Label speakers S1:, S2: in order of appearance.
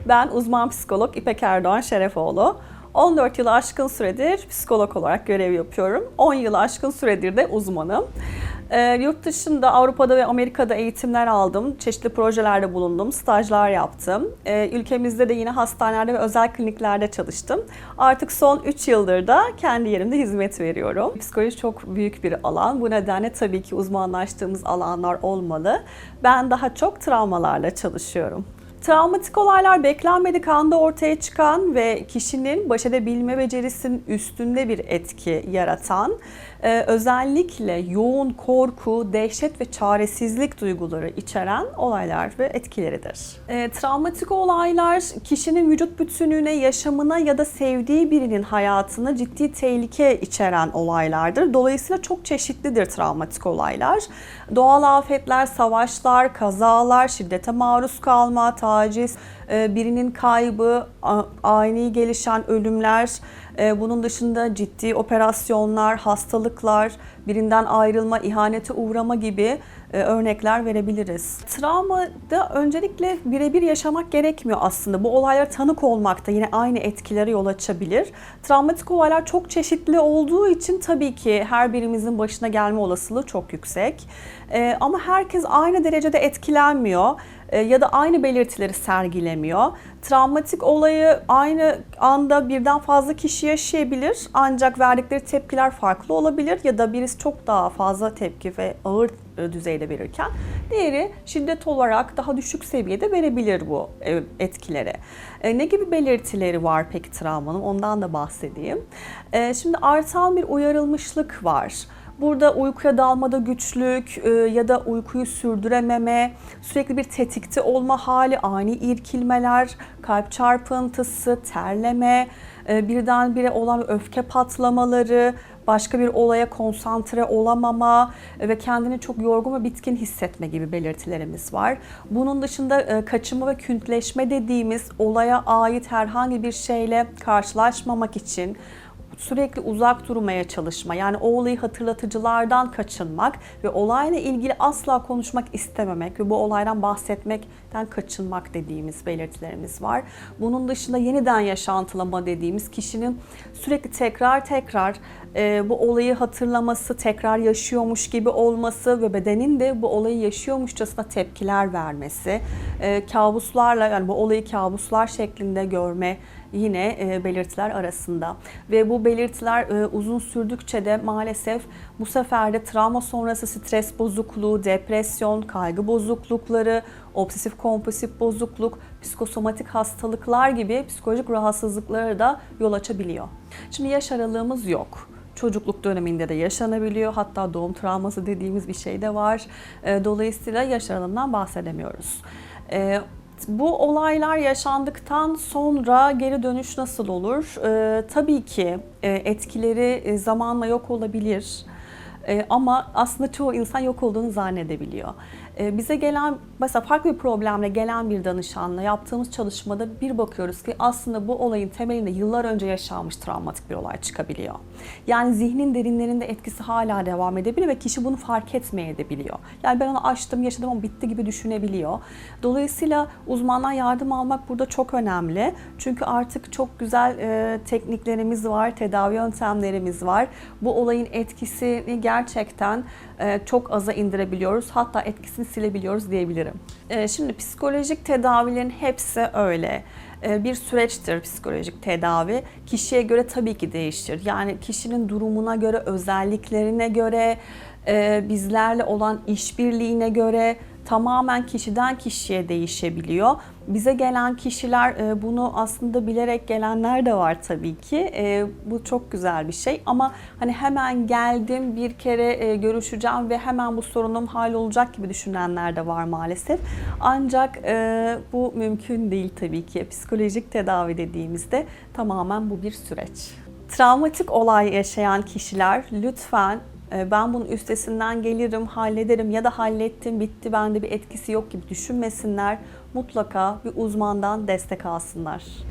S1: Ben uzman psikolog İpek Erdoğan Şerefoğlu. 14 yılı aşkın süredir psikolog olarak görev yapıyorum. 10 yılı aşkın süredir de uzmanım. Yurt dışında, Avrupa'da ve Amerika'da eğitimler aldım. Çeşitli projelerde bulundum, stajlar yaptım. Ülkemizde de yine hastanelerde ve özel kliniklerde çalıştım. Artık son 3 yıldır da kendi yerimde hizmet veriyorum. Psikoloji çok büyük bir alan. Bu nedenle tabii ki uzmanlaştığımız alanlar olmalı. Ben daha çok travmalarla çalışıyorum. Travmatik olaylar beklenmedik anda ortaya çıkan ve kişinin baş edebilme becerisinin üstünde bir etki yaratan, özellikle yoğun korku, dehşet ve çaresizlik duyguları içeren olaylar ve etkileridir. Travmatik olaylar kişinin vücut bütünlüğüne, yaşamına ya da sevdiği birinin hayatına ciddi tehlike içeren olaylardır. Dolayısıyla çok çeşitlidir travmatik olaylar. Doğal afetler, savaşlar, kazalar, şiddete maruz kalma, taciz, birinin kaybı, ani gelişen ölümler, bunun dışında ciddi operasyonlar, hastalıklar, birinden ayrılma, ihanete uğrama gibi örnekler verebiliriz. Travmada öncelikle birebir yaşamak gerekmiyor aslında. Bu olaylara tanık olmak da yine aynı etkilere yol açabilir. Travmatik olaylar çok çeşitli olduğu için tabii ki her birimizin başına gelme olasılığı çok yüksek. Ama herkes aynı derecede etkilenmiyor ya da aynı belirtileri sergilemiyor. Travmatik olayı aynı anda birden fazla kişi yaşayabilir ancak verdikleri tepkiler farklı olabilir ya da birisi çok daha fazla tepki ve ağır düzeyde verirken diğeri şiddet olarak daha düşük seviyede verebilir bu etkileri. Ne gibi belirtileri var peki travmanın? Ondan da bahsedeyim. Şimdi artan bir uyarılmışlık var. Burada uykuya dalmada güçlük ya da uykuyu sürdürememe, sürekli bir tetikte olma hali, ani irkilmeler, kalp çarpıntısı, terleme, birdenbire olan öfke patlamaları, başka bir olaya konsantre olamama ve kendini çok yorgun ve bitkin hissetme gibi belirtilerimiz var. Bunun dışında kaçınma ve küntleşme dediğimiz olaya ait herhangi bir şeyle karşılaşmamak için sürekli uzak durmaya çalışma, yani o olayı hatırlatıcılardan kaçınmak ve olayla ilgili asla konuşmak istememek ve bu olaydan bahsetmekten kaçınmak dediğimiz belirtilerimiz var. Bunun dışında yeniden yaşantılama dediğimiz kişinin sürekli tekrar bu olayı hatırlaması, tekrar yaşıyormuş gibi olması ve bedenin de bu olayı yaşıyormuşçasına tepkiler vermesi, kabuslarla, yani bu olayı kabuslar şeklinde görme yine belirtiler arasında. Ve bu belirtiler uzun sürdükçe de maalesef bu sefer de travma sonrası stres bozukluğu, depresyon, kaygı bozuklukları, obsesif kompulsif bozukluk, psikosomatik hastalıklar gibi psikolojik rahatsızlıklara da yol açabiliyor. Şimdi yaş aralığımız yok. Çocukluk döneminde de yaşanabiliyor. Hatta doğum travması dediğimiz bir şey de var. Dolayısıyla yaş aralığından bahsedemiyoruz. Bu olaylar yaşandıktan sonra geri dönüş nasıl olur? Tabii ki etkileri zamanla yok olabilir. Ama aslında çoğu insan yok olduğunu zannedebiliyor. Bize gelen, mesela farklı bir problemle gelen bir danışanla yaptığımız çalışmada bir bakıyoruz ki aslında bu olayın temelinde yıllar önce yaşanmış travmatik bir olay çıkabiliyor. Yani zihnin derinlerinde etkisi hala devam edebiliyor ve kişi bunu fark etmeyebiliyor. Yani ben onu aştım, yaşadım ama bitti gibi düşünebiliyor. Dolayısıyla uzmandan yardım almak burada çok önemli. Çünkü artık çok güzel tekniklerimiz var, tedavi yöntemlerimiz var. Bu olayın etkisini gerçekten çok aza indirebiliyoruz. Hatta etkisini silebiliyoruz diyebilirim. Şimdi psikolojik tedavilerin hepsi öyle. Bir süreçtir psikolojik tedavi. Kişiye göre tabii ki değişir. Yani kişinin durumuna göre, özelliklerine göre, bizlerle olan işbirliğine göre tamamen kişiden kişiye değişebiliyor. Bize gelen kişiler bunu aslında bilerek gelenler de var tabii ki. Bu çok güzel bir şey ama hani hemen geldim, bir kere görüşeceğim ve hemen bu sorunum hallolacak gibi düşünenler de var maalesef. Ancak bu mümkün değil tabii ki. Psikolojik tedavi dediğimizde tamamen bu bir süreç. Travmatik olay yaşayan kişiler lütfen ben bunun üstesinden gelirim, hallederim ya da hallettim, bitti, bende bir etkisi yok gibi düşünmesinler. Mutlaka bir uzmandan destek alsınlar.